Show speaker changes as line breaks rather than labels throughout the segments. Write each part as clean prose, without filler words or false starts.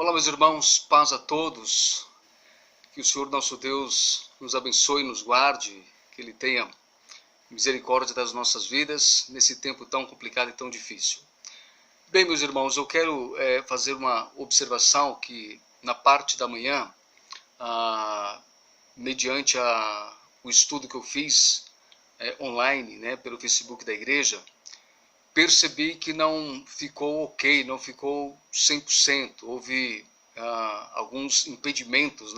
Olá, meus irmãos, paz a todos. Que o Senhor nosso Deus nos abençoe e nos guarde, que Ele tenha misericórdia das nossas vidas nesse tempo tão complicado e tão difícil. Bem, meus irmãos, eu quero fazer uma observação que na parte da manhã, mediante o estudo que eu fiz online, pelo Facebook da igreja, percebi que não ficou ok, não ficou 100%. Houve alguns impedimentos,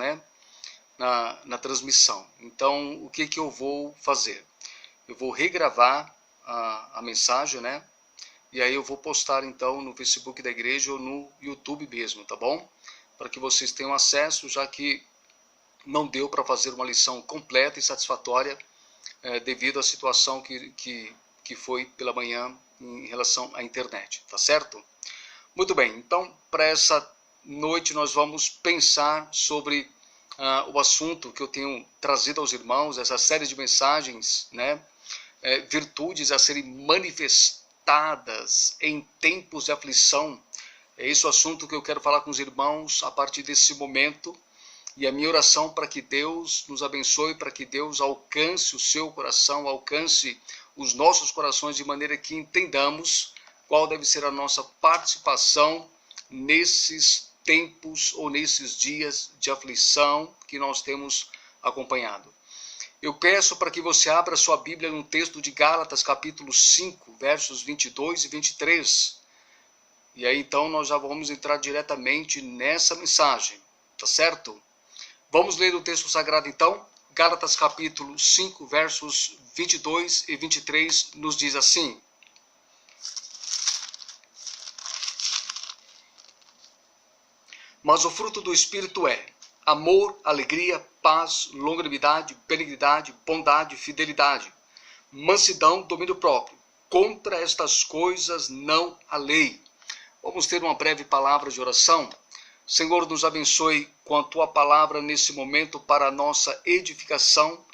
na transmissão. Então, o que eu vou fazer? Eu vou regravar a mensagem, e aí eu vou postar então no Facebook da igreja ou no YouTube mesmo, tá bom? Para que vocês tenham acesso, já que não deu para fazer uma lição completa e satisfatória devido à situação que foi pela manhã em relação à internet, tá certo? Muito bem, então para essa noite nós vamos pensar sobre o assunto que eu tenho trazido aos irmãos, essa série de mensagens, virtudes a serem manifestadas em tempos de aflição. É esse o assunto que eu quero falar com os irmãos a partir desse momento, e a minha oração para que Deus nos abençoe, para que Deus alcance o seu coração, alcance os nossos corações, de maneira que entendamos qual deve ser a nossa participação nesses tempos ou nesses dias de aflição que nós temos acompanhado. Eu peço para que você abra sua Bíblia no texto de Gálatas, capítulo 5, versos 22 e 23. E aí então nós já vamos entrar diretamente nessa mensagem, tá certo? Vamos ler o texto sagrado então. Gálatas capítulo 5, versos 22 e 23 nos diz assim: Mas o fruto do Espírito é amor, alegria, paz, longanimidade, benignidade, bondade, fidelidade, mansidão, domínio próprio. Contra estas coisas não há lei. Vamos ter uma breve palavra de oração. Senhor, nos abençoe com a Tua palavra nesse momento para a nossa edificação,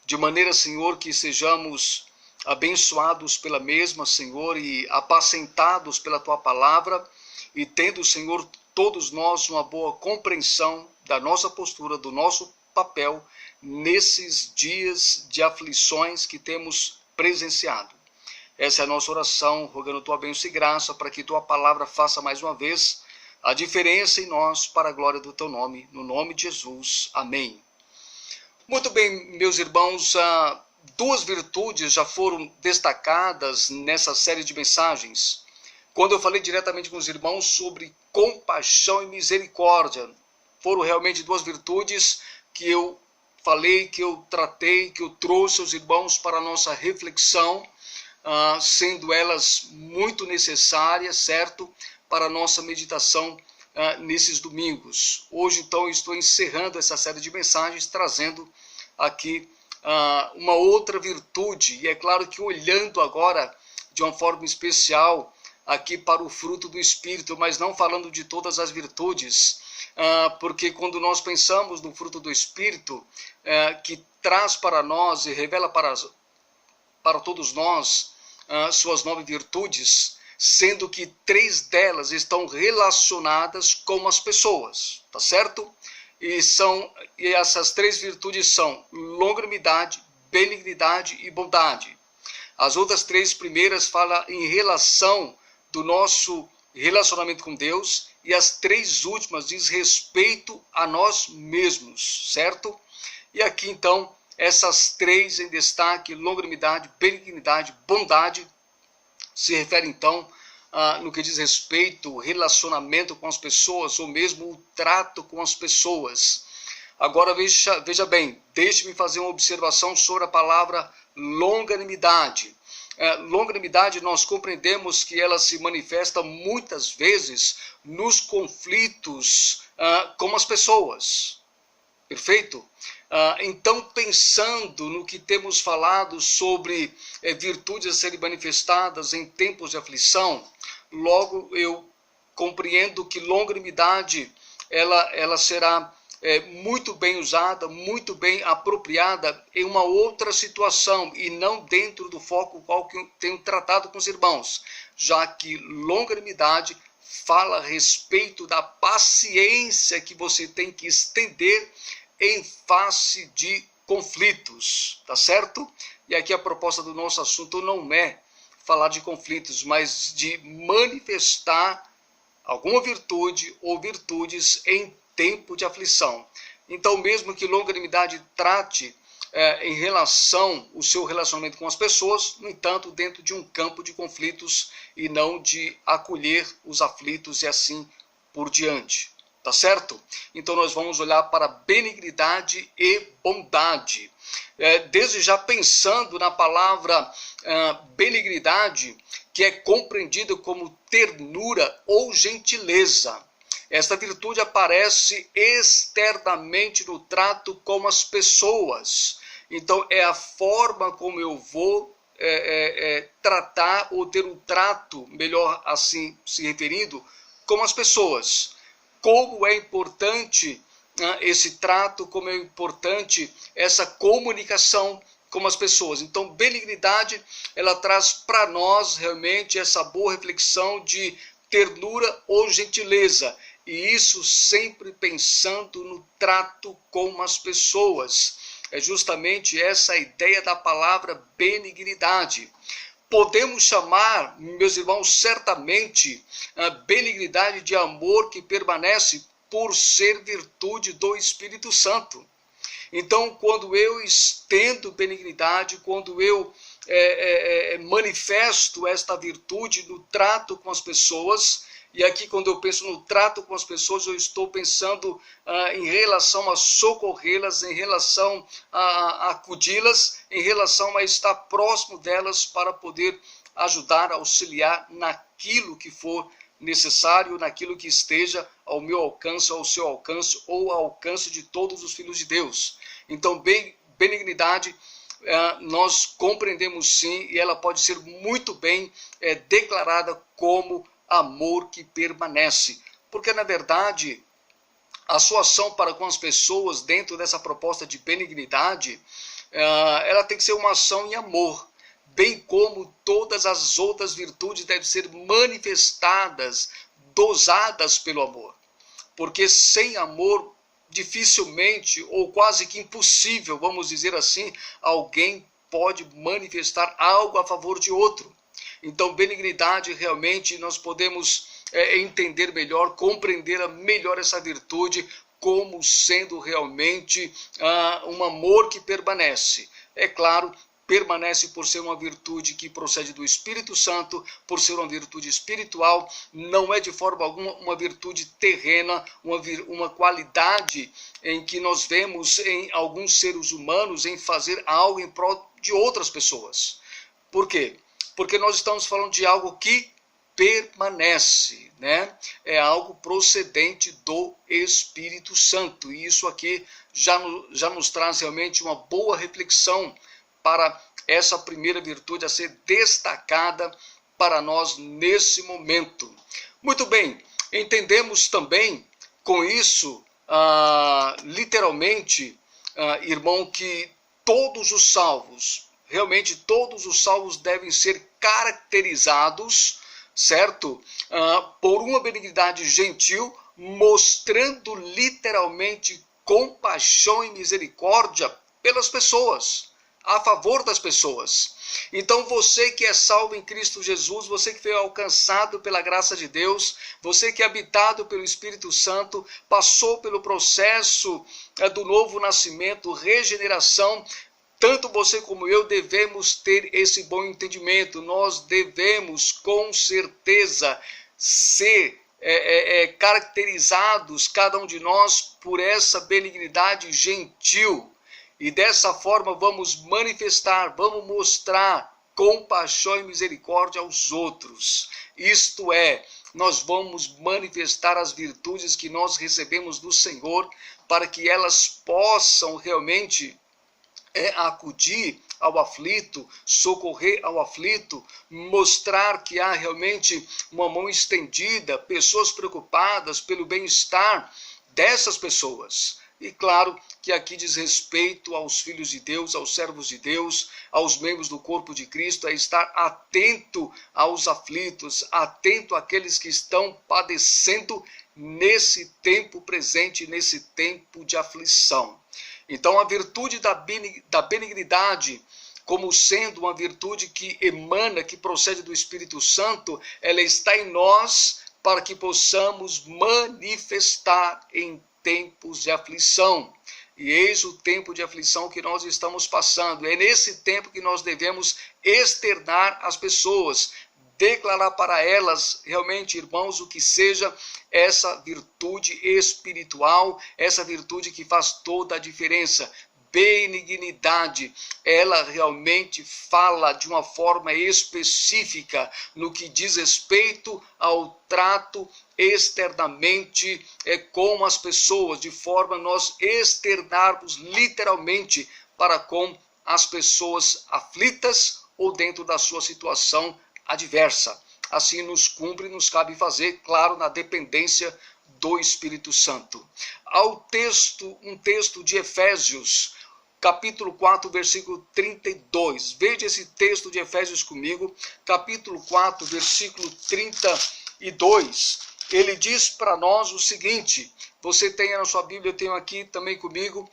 de maneira, Senhor, que sejamos abençoados pela mesma, Senhor, e apacentados pela Tua palavra, e tendo, Senhor, todos nós uma boa compreensão da nossa postura, do nosso papel nesses dias de aflições que temos presenciado. Essa é a nossa oração, rogando Tua bênção e graça para que Tua palavra faça mais uma vez a diferença em nós para a glória do Teu nome, no nome de Jesus. Amém. Muito bem, meus irmãos, duas virtudes já foram destacadas nessa série de mensagens. Quando eu falei diretamente com os irmãos sobre compaixão e misericórdia, foram realmente duas virtudes que eu falei, que eu tratei, que eu trouxe aos irmãos para a nossa reflexão, sendo elas muito necessárias, certo? Para a nossa meditação nesses domingos. Hoje, então, eu estou encerrando essa série de mensagens, trazendo aqui uma outra virtude, e é claro que olhando agora de uma forma especial aqui para o fruto do Espírito, mas não falando de todas as virtudes, porque quando nós pensamos no fruto do Espírito, que traz para nós e revela para todos nós suas 9 virtudes, sendo que 3 delas estão relacionadas com as pessoas, tá certo? E essas 3 virtudes são longanimidade, benignidade e bondade. As outras 3 primeiras falam em relação do nosso relacionamento com Deus, e as 3 últimas diz respeito a nós mesmos, certo? E aqui então, essas 3 em destaque, longanimidade, benignidade, bondade, se refere então no que diz respeito ao relacionamento com as pessoas, ou mesmo o trato com as pessoas. Agora veja bem, deixe-me fazer uma observação sobre a palavra longanimidade. Longanimidade, nós compreendemos que ela se manifesta muitas vezes nos conflitos com as pessoas. Perfeito? Então, pensando no que temos falado sobre virtudes a serem manifestadas em tempos de aflição, logo eu compreendo que longanimidade ela será muito bem usada, muito bem apropriada em uma outra situação e não dentro do foco qual que eu tenho tratado com os irmãos, já que longanimidade fala a respeito da paciência que você tem que estender em face de conflitos, tá certo? E aqui a proposta do nosso assunto não é falar de conflitos, mas de manifestar alguma virtude ou virtudes em tempo de aflição. Então, mesmo que longanimidade trate em relação ao seu relacionamento com as pessoas, no entanto, dentro de um campo de conflitos e não de acolher os aflitos e assim por diante. Tá certo? Então nós vamos olhar para benignidade e bondade. Desde já pensando na palavra benignidade, que é compreendida como ternura ou gentileza. Esta virtude aparece externamente no trato com as pessoas. Então é a forma como eu vou tratar ou ter um trato, melhor assim se referindo, com as pessoas. Como é importante esse trato, como é importante essa comunicação com as pessoas. Então, benignidade, ela traz para nós realmente essa boa reflexão de ternura ou gentileza. E isso sempre pensando no trato com as pessoas. É justamente essa a ideia da palavra benignidade. Podemos chamar, meus irmãos, certamente a benignidade de amor que permanece por ser virtude do Espírito Santo. Então, quando eu estendo benignidade, quando eu manifesto esta virtude no trato com as pessoas, e aqui quando eu penso no trato com as pessoas, eu estou pensando em relação a socorrê-las, em relação a acudi-las, em relação a estar próximo delas para poder ajudar, auxiliar naquilo que for necessário, naquilo que esteja ao meu alcance, ao seu alcance ou ao alcance de todos os filhos de Deus. Então, benignidade nós compreendemos sim, e ela pode ser muito bem declarada como amor que permanece. Porque, na verdade, a sua ação para com as pessoas dentro dessa proposta de benignidade, ela tem que ser uma ação em amor, bem como todas as outras virtudes devem ser manifestadas, dosadas pelo amor. Porque sem amor, dificilmente ou quase que impossível, vamos dizer assim, alguém pode manifestar algo a favor de outro. Então, benignidade, realmente, nós podemos entender melhor, compreender melhor essa virtude como sendo realmente um amor que permanece. É claro, permanece por ser uma virtude que procede do Espírito Santo, por ser uma virtude espiritual, não é de forma alguma uma virtude terrena, uma qualidade em que nós vemos em alguns seres humanos em fazer algo em prol de outras pessoas. Por quê? Porque nós estamos falando de algo que permanece, né? É algo procedente do Espírito Santo. E isso aqui já nos traz realmente uma boa reflexão para essa primeira virtude a ser destacada para nós nesse momento. Muito bem, entendemos também com isso, literalmente, irmão, que todos os salvos, realmente todos os salvos devem ser caracterizados, certo? Por uma benignidade gentil, mostrando literalmente compaixão e misericórdia pelas pessoas, a favor das pessoas. Então você que é salvo em Cristo Jesus, você que foi alcançado pela graça de Deus, você que é habitado pelo Espírito Santo, passou pelo processo do novo nascimento, regeneração, tanto você como eu devemos ter esse bom entendimento. Nós devemos com certeza ser caracterizados, cada um de nós, por essa benignidade gentil. E dessa forma vamos manifestar, vamos mostrar compaixão e misericórdia aos outros. Isto é, nós vamos manifestar as virtudes que nós recebemos do Senhor, para que elas possam realmente acudir ao aflito, socorrer ao aflito, mostrar que há realmente uma mão estendida, pessoas preocupadas pelo bem-estar dessas pessoas. E claro que aqui diz respeito aos filhos de Deus, aos servos de Deus, aos membros do corpo de Cristo, é estar atento aos aflitos, atento àqueles que estão padecendo nesse tempo presente, nesse tempo de aflição. Então a virtude da benignidade, como sendo uma virtude que emana, que procede do Espírito Santo, ela está em nós para que possamos manifestar em tempos de aflição. E eis o tempo de aflição que nós estamos passando. É nesse tempo que nós devemos externar às pessoas, declarar para elas, realmente, irmãos, o que seja essa virtude espiritual, essa virtude que faz toda a diferença. Benignidade, ela realmente fala de uma forma específica no que diz respeito ao trato externamente com as pessoas, de forma a nós externarmos literalmente para com as pessoas aflitas ou dentro da sua situação adversa. Assim nos cumpre, nos cabe fazer, claro, na dependência do Espírito Santo. Um texto de Efésios, capítulo 4, versículo 32. Veja esse texto de Efésios comigo, capítulo 4, versículo 32. Ele diz para nós o seguinte, você tem na sua Bíblia, eu tenho aqui também comigo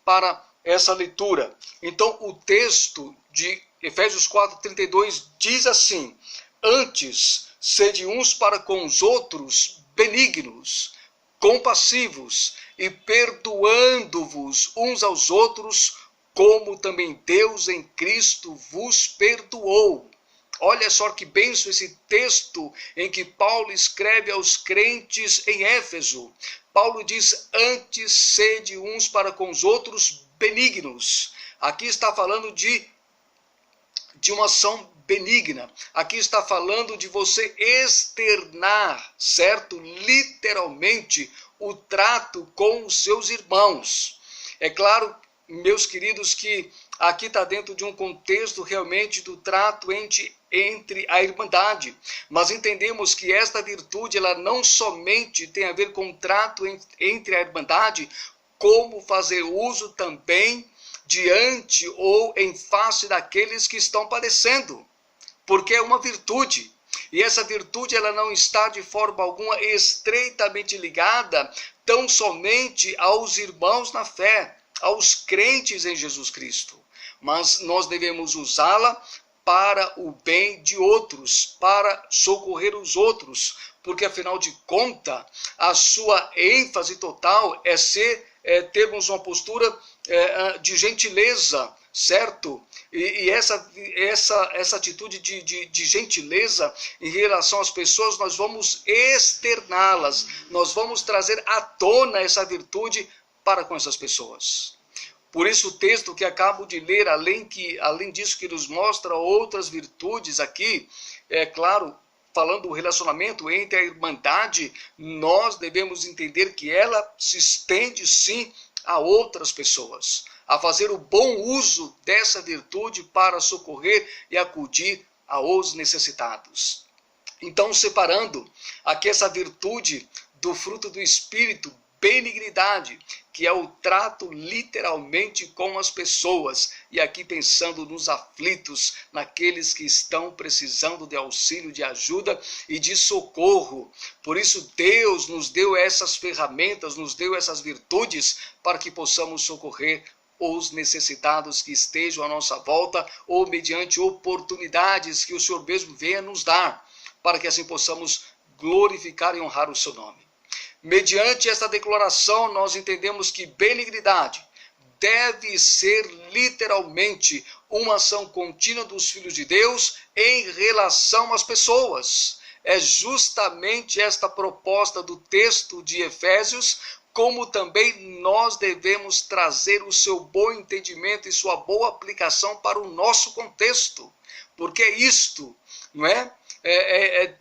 para essa leitura. Então, o texto de Efésios 4, 32 diz assim: antes, sede uns para com os outros benignos, compassivos e perdoando-vos uns aos outros, como também Deus em Cristo vos perdoou. Olha só que bênção esse texto em que Paulo escreve aos crentes em Éfeso. Paulo diz, antes sede uns para com os outros benignos. Aqui está falando de uma ação benigna. Aqui está falando de você externar, certo? Literalmente, o trato com os seus irmãos. É claro, meus queridos, que aqui está dentro de um contexto realmente do trato entre a irmandade. Mas entendemos que esta virtude, ela não somente tem a ver com o trato entre a irmandade, como fazer uso também diante ou em face daqueles que estão padecendo. Porque é uma virtude. E essa virtude, ela não está de forma alguma estreitamente ligada tão somente aos irmãos na fé, aos crentes em Jesus Cristo. Mas nós devemos usá-la para o bem de outros, para socorrer os outros, porque afinal de contas, a sua ênfase total é termos uma postura de gentileza, certo? E essa atitude de gentileza em relação às pessoas, nós vamos externá-las, nós vamos trazer à tona essa virtude para com essas pessoas. Por isso o texto que acabo de ler, além disso que nos mostra outras virtudes aqui, é claro, falando do relacionamento entre a irmandade, nós devemos entender que ela se estende sim a outras pessoas, a fazer o bom uso dessa virtude para socorrer e acudir aos necessitados. Então, separando aqui essa virtude do fruto do Espírito, benignidade, que é o trato literalmente com as pessoas, e aqui pensando nos aflitos, naqueles que estão precisando de auxílio, de ajuda e de socorro. Por isso Deus nos deu essas ferramentas, nos deu essas virtudes para que possamos socorrer os necessitados que estejam à nossa volta ou mediante oportunidades que o Senhor mesmo venha nos dar, para que assim possamos glorificar e honrar o seu nome. Mediante esta declaração, nós entendemos que benignidade deve ser literalmente uma ação contínua dos filhos de Deus em relação às pessoas. É justamente esta proposta do texto de Efésios, como também nós devemos trazer o seu bom entendimento e sua boa aplicação para o nosso contexto. Porque é isto, não é?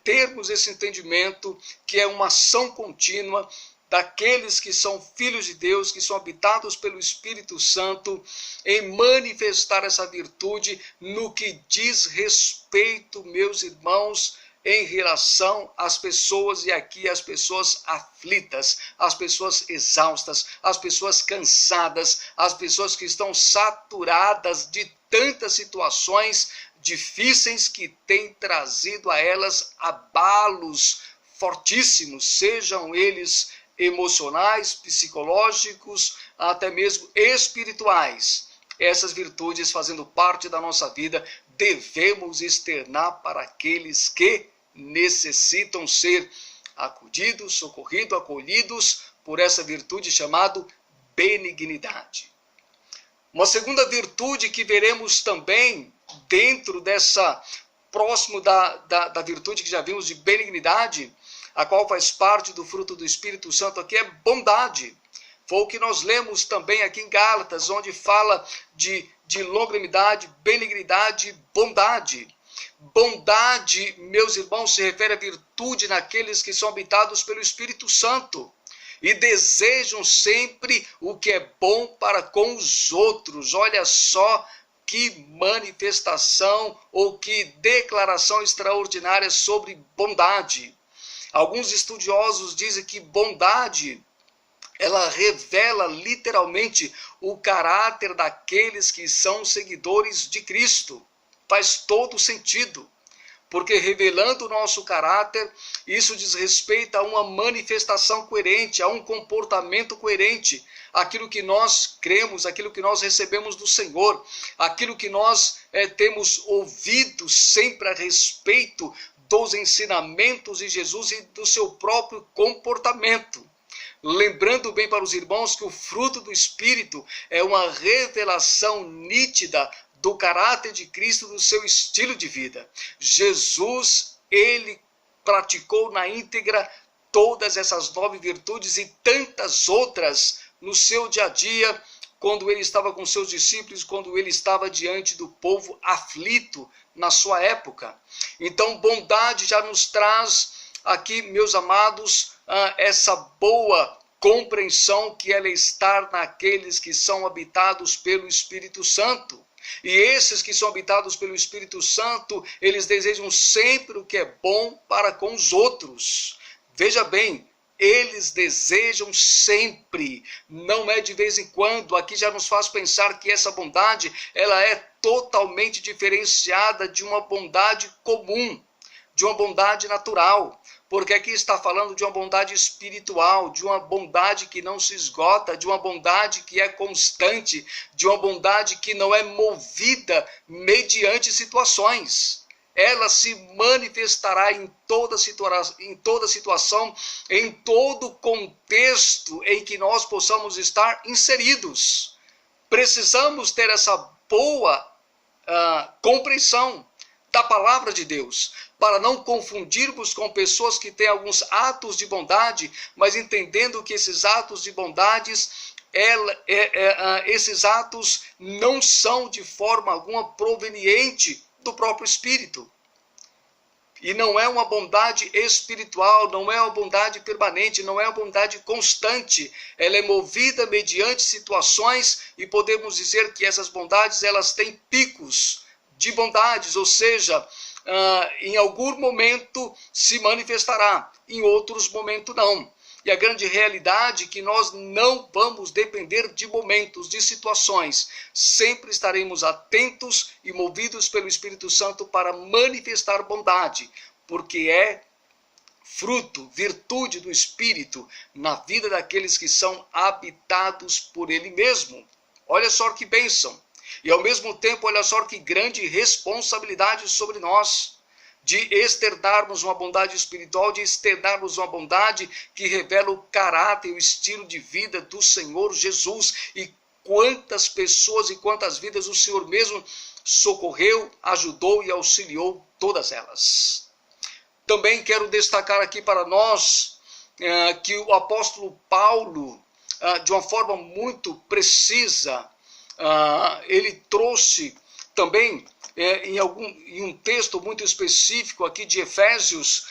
Termos esse entendimento que é uma ação contínua daqueles que são filhos de Deus, que são habitados pelo Espírito Santo, em manifestar essa virtude no que diz respeito, meus irmãos, em relação às pessoas, e aqui as pessoas aflitas, as pessoas exaustas, as pessoas cansadas, as pessoas que estão saturadas de tantas situações difíceis que têm trazido a elas abalos fortíssimos, sejam eles emocionais, psicológicos, até mesmo espirituais. Essas virtudes, fazendo parte da nossa vida, devemos externar para aqueles que necessitam ser acudidos, socorridos, acolhidos por essa virtude chamada benignidade. Uma segunda virtude que veremos também dentro dessa, próximo da virtude que já vimos de benignidade, a qual faz parte do fruto do Espírito Santo aqui, é bondade. Foi o que nós lemos também aqui em Gálatas, onde fala de longanimidade, benignidade e bondade. Bondade, meus irmãos, se refere à virtude naqueles que são habitados pelo Espírito Santo e desejam sempre o que é bom para com os outros. Olha só que manifestação ou que declaração extraordinária sobre bondade. Alguns estudiosos dizem que bondade, ela revela literalmente o caráter daqueles que são seguidores de Cristo. Faz todo sentido, porque revelando o nosso caráter, isso diz respeito a uma manifestação coerente, a um comportamento coerente, aquilo que nós cremos, aquilo que nós recebemos do Senhor, aquilo que nós temos ouvido sempre a respeito dos ensinamentos de Jesus e do seu próprio comportamento. Lembrando bem para os irmãos que o fruto do Espírito é uma revelação nítida do caráter de Cristo, do seu estilo de vida. Jesus, ele praticou na íntegra todas essas 9 virtudes e tantas outras no seu dia a dia, quando ele estava com seus discípulos, quando ele estava diante do povo aflito na sua época. Então, bondade já nos traz aqui, meus amados, essa boa compreensão que ela estar naqueles que são habitados pelo Espírito Santo. E esses que são habitados pelo Espírito Santo, eles desejam sempre o que é bom para com os outros. Veja bem, eles desejam sempre, não é de vez em quando. Aqui já nos faz pensar que essa bondade, ela é totalmente diferenciada de uma bondade comum, de uma bondade natural. Porque aqui está falando de uma bondade espiritual, de uma bondade que não se esgota, de uma bondade que é constante, de uma bondade que não é movida mediante situações. Ela se manifestará em toda situação, em todo contexto em que nós possamos estar inseridos. Precisamos ter essa boa compreensão da palavra de Deus, para não confundirmos com pessoas que têm alguns atos de bondade, mas entendendo que esses atos de bondades, esses atos não são de forma alguma proveniente do próprio Espírito. E não é uma bondade espiritual, não é uma bondade permanente, não é uma bondade constante. Ela é movida mediante situações e podemos dizer que essas bondades, elas têm picos de bondades, ou seja, em algum momento se manifestará, em outros momentos não. E a grande realidade é que nós não vamos depender de momentos, de situações. Sempre estaremos atentos e movidos pelo Espírito Santo para manifestar bondade, porque é fruto, virtude do Espírito na vida daqueles que são habitados por Ele mesmo. Olha só que bênção! E ao mesmo tempo, olha só que grande responsabilidade sobre nós, de externarmos uma bondade espiritual, de externarmos uma bondade que revela o caráter e o estilo de vida do Senhor Jesus. E quantas pessoas e quantas vidas o Senhor mesmo socorreu, ajudou e auxiliou todas elas. Também quero destacar aqui para nós que o apóstolo Paulo, de uma forma muito precisa, ele trouxe também em um texto muito específico aqui de Efésios,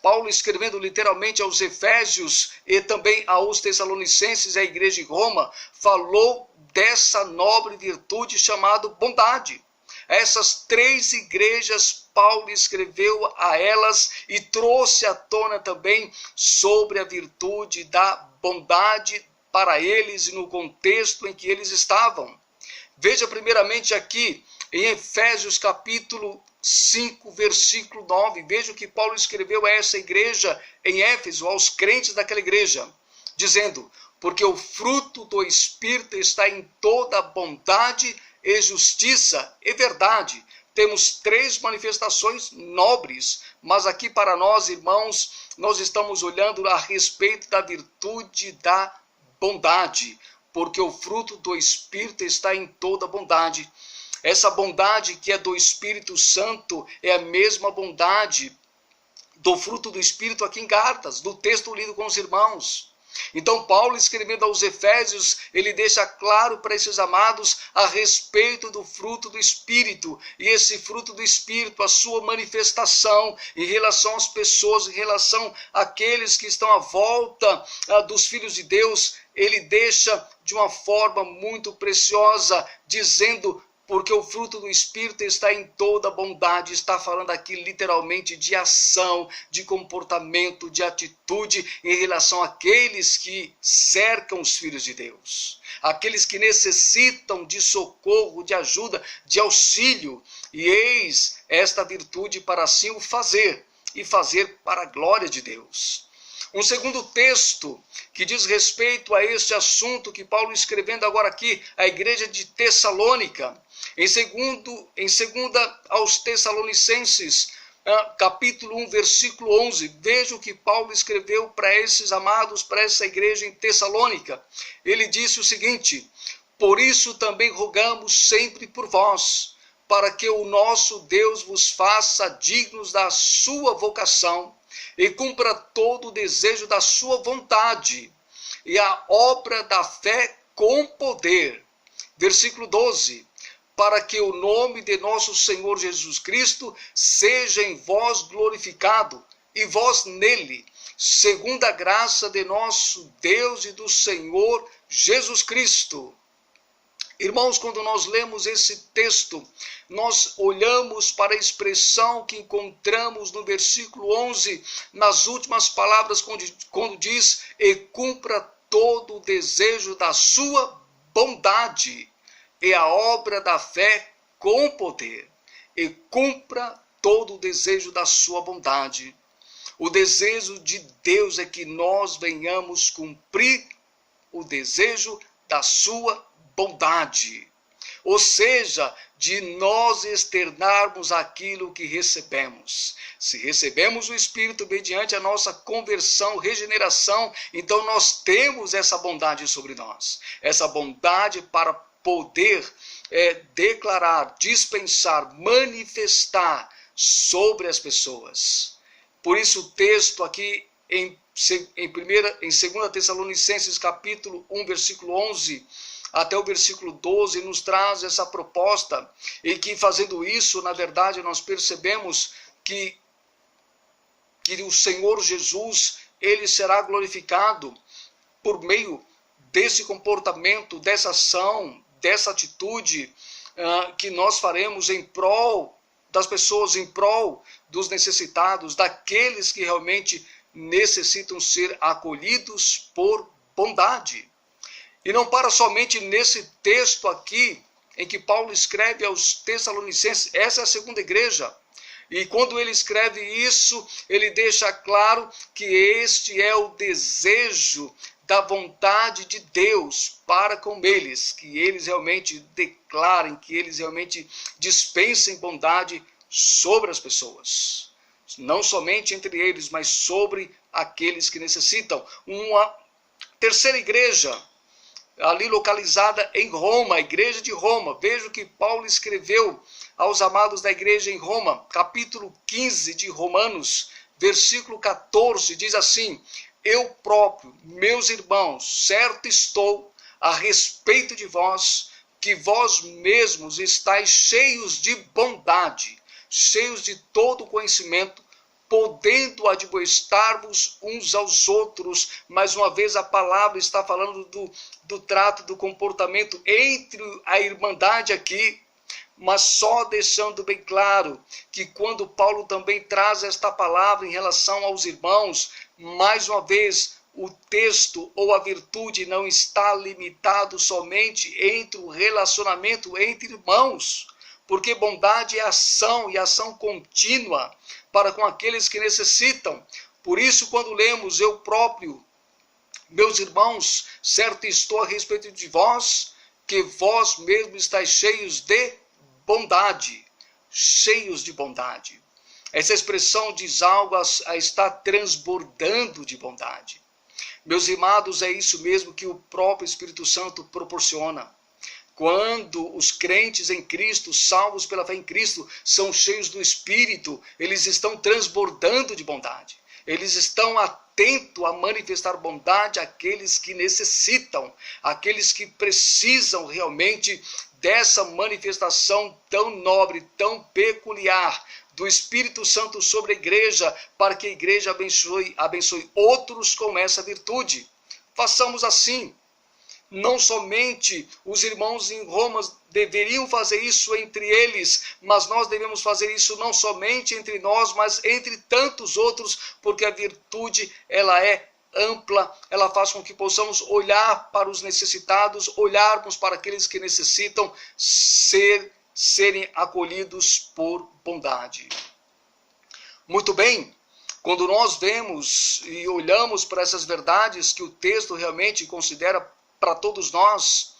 Paulo escrevendo literalmente aos Efésios e também aos Tessalonicenses, a igreja de Roma, falou dessa nobre virtude chamada bondade. Essas 3 igrejas Paulo escreveu a elas e trouxe à tona também sobre a virtude da bondade para eles e no contexto em que eles estavam. Veja primeiramente aqui em Efésios capítulo 5, versículo 9, veja o que Paulo escreveu a essa igreja em Éfeso, aos crentes daquela igreja, dizendo: porque o fruto do Espírito está em toda bondade e justiça e verdade. Temos 3 manifestações nobres, mas aqui para nós, irmãos, nós estamos olhando a respeito da virtude da bondade, porque o fruto do Espírito está em toda bondade. Essa bondade que é do Espírito Santo é a mesma bondade do fruto do Espírito aqui em Gálatas, do texto lido com os irmãos. Então Paulo, escrevendo aos Efésios, ele deixa claro para esses amados a respeito do fruto do Espírito, e esse fruto do Espírito, a sua manifestação em relação às pessoas, em relação àqueles que estão à volta dos filhos de Deus, ele deixa de uma forma muito preciosa, dizendo: porque o fruto do Espírito está em toda bondade. Está falando aqui literalmente de ação, de comportamento, de atitude em relação àqueles que cercam os filhos de Deus. Aqueles que necessitam de socorro, de ajuda, de auxílio. E eis esta virtude para assim o fazer, e fazer para a glória de Deus. Um segundo texto que diz respeito a este assunto que Paulo escrevendo agora aqui, a igreja de Tessalônica, em segunda aos Tessalonicenses, capítulo 1, versículo 11, veja o que Paulo escreveu para esses amados, para essa igreja em Tessalônica. Ele disse o seguinte: por isso também rogamos sempre por vós, para que o nosso Deus vos faça dignos da sua vocação, e cumpra todo o desejo da sua vontade, e a obra da fé com poder. Versículo 12, para que o nome de nosso Senhor Jesus Cristo seja em vós glorificado, e vós nele, segundo a graça de nosso Deus e do Senhor Jesus Cristo. Irmãos, quando nós lemos esse texto, nós olhamos para a expressão que encontramos no versículo 11, nas últimas palavras, quando diz: e cumpra todo o desejo da sua bondade, e a obra da fé com poder. E cumpra todo o desejo da sua bondade. O desejo de Deus é que nós venhamos cumprir o desejo da sua bondade, ou seja, de nós externarmos aquilo que recebemos. Se recebemos o Espírito mediante a nossa conversão, regeneração, então nós temos essa bondade sobre nós, essa bondade para poder declarar, dispensar, manifestar sobre as pessoas. Por isso o texto aqui em 2 Tessalonicenses capítulo 1, versículo 11, até o versículo 12, nos traz essa proposta, e que fazendo isso, na verdade, nós percebemos que o Senhor Jesus, ele será glorificado por meio desse comportamento, dessa ação, dessa atitude que nós faremos em prol das pessoas, em prol dos necessitados, daqueles que realmente necessitam ser acolhidos por bondade. E não para somente nesse texto aqui, em que Paulo escreve aos Tessalonicenses, essa é a segunda igreja. E quando ele escreve isso, ele deixa claro que este é o desejo da vontade de Deus para com eles, que eles realmente declarem, que eles realmente dispensem bondade sobre as pessoas. Não somente entre eles, mas sobre aqueles que necessitam. Uma terceira igreja, ali localizada em Roma, a igreja de Roma. Veja o que Paulo escreveu aos amados da igreja em Roma, capítulo 15 de Romanos, versículo 14, diz assim: eu próprio, meus irmãos, certo estou a respeito de vós, que vós mesmos estáis cheios de bondade, cheios de todo conhecimento, podendo admoestar-vos uns aos outros. Mais uma vez a palavra está falando do trato, do comportamento entre a irmandade aqui, mas só deixando bem claro que quando Paulo também traz esta palavra em relação aos irmãos, mais uma vez, o texto ou a virtude não está limitado somente entre o relacionamento entre irmãos, porque bondade é ação e ação contínua para com aqueles que necessitam. Por isso, quando lemos eu próprio, meus irmãos, certo estou a respeito de vós, que vós mesmos estáis cheios de bondade. Cheios de bondade. Essa expressão diz algo a estar transbordando de bondade. Meus amados, é isso mesmo que o próprio Espírito Santo proporciona. Quando os crentes em Cristo, salvos pela fé em Cristo, são cheios do Espírito, eles estão transbordando de bondade. Eles estão atentos a manifestar bondade àqueles que necessitam, àqueles que precisam realmente dessa manifestação tão nobre, tão peculiar do Espírito Santo sobre a igreja, para que a igreja abençoe outros com essa virtude. Façamos assim. Não somente os irmãos em Roma deveriam fazer isso entre eles, mas nós devemos fazer isso não somente entre nós, mas entre tantos outros, porque a virtude, ela é ampla, ela faz com que possamos olhar para os necessitados, olharmos para aqueles que necessitam serem acolhidos por bondade. Muito bem, quando nós vemos e olhamos para essas verdades que o texto realmente considera para todos nós,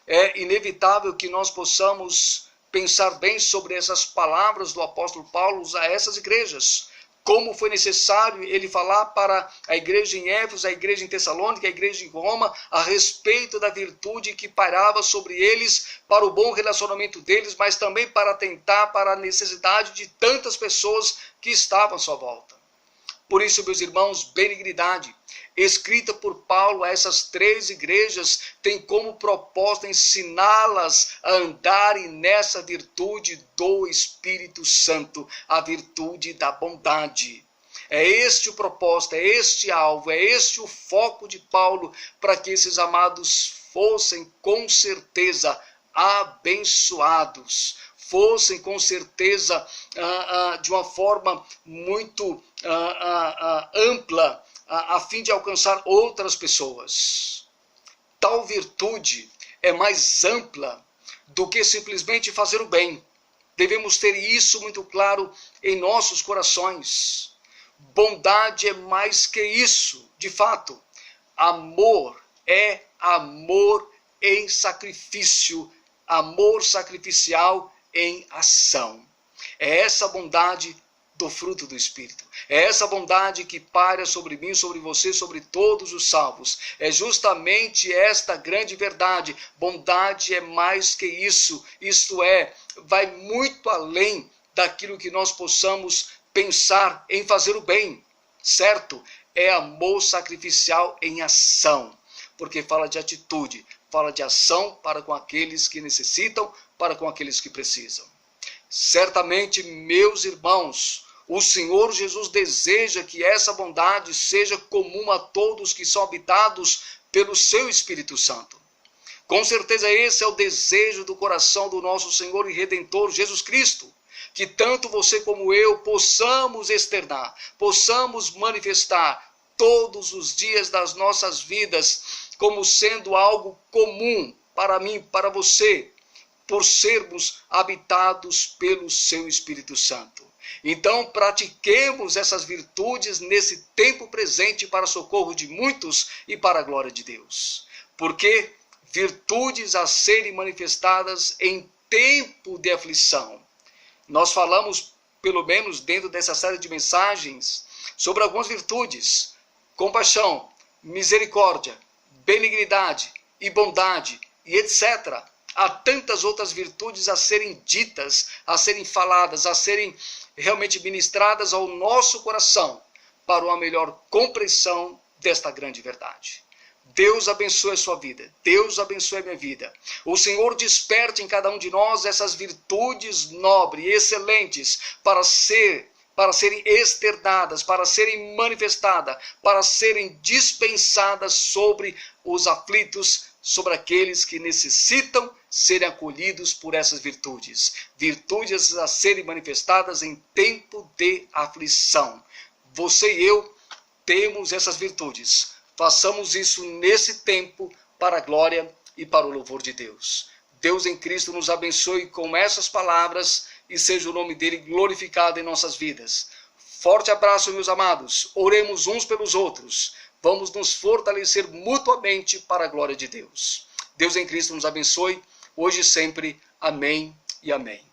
é inevitável que nós possamos pensar bem sobre essas palavras do apóstolo Paulo a essas igrejas. Como foi necessário ele falar para a igreja em Éfeso, a igreja em Tessalônica, a igreja em Roma, a respeito da virtude que pairava sobre eles, para o bom relacionamento deles, mas também para atentar para a necessidade de tantas pessoas que estavam à sua volta. Por isso, meus irmãos, benignidade, escrita por Paulo a essas 3 igrejas, tem como propósito ensiná-las a andarem nessa virtude do Espírito Santo, a virtude da bondade. É este o propósito, é este alvo, é este o foco de Paulo, para que esses amados fossem com certeza abençoados, fossem com certeza de uma forma muito ampla, a fim de alcançar outras pessoas. Tal virtude é mais ampla do que simplesmente fazer o bem. Devemos ter isso muito claro em nossos corações. Bondade é mais que isso, de fato. Amor é amor em sacrifício, amor sacrificial em ação. É essa bondade do fruto do Espírito. É essa bondade que paira sobre mim, sobre você, sobre todos os salvos. É justamente esta grande verdade. Bondade é mais que isso. Isto é, vai muito além daquilo que nós possamos pensar em fazer o bem. Certo? É amor sacrificial em ação. Porque fala de atitude, fala de ação para com aqueles que necessitam, para com aqueles que precisam. Certamente, meus irmãos, o Senhor Jesus deseja que essa bondade seja comum a todos que são habitados pelo seu Espírito Santo. Com certeza esse é o desejo do coração do nosso Senhor e Redentor Jesus Cristo, que tanto você como eu possamos externar, possamos manifestar todos os dias das nossas vidas como sendo algo comum para mim, para você, por sermos habitados pelo seu Espírito Santo. Então, pratiquemos essas virtudes nesse tempo presente para socorro de muitos e para a glória de Deus. Porque virtudes a serem manifestadas em tempo de aflição. Nós falamos, pelo menos dentro dessa série de mensagens, sobre algumas virtudes: compaixão, misericórdia, benignidade e bondade, e etc. Há tantas outras virtudes a serem ditas, a serem faladas, a serem realmente ministradas ao nosso coração para uma melhor compreensão desta grande verdade. Deus abençoe a sua vida, Deus abençoe a minha vida. O Senhor desperte em cada um de nós essas virtudes nobres e excelentes para serem externadas, para serem manifestadas, para serem dispensadas sobre os aflitos, sobre aqueles que necessitam serem acolhidos por essas virtudes. Virtudes a serem manifestadas em tempo de aflição. Você e eu temos essas virtudes. Façamos isso nesse tempo para a glória e para o louvor de Deus. Deus em Cristo nos abençoe com essas palavras e seja o nome dele glorificado em nossas vidas. Forte abraço, meus amados. Oremos uns pelos outros. Vamos nos fortalecer mutuamente para a glória de Deus. Deus em Cristo nos abençoe, hoje e sempre. Amém e amém.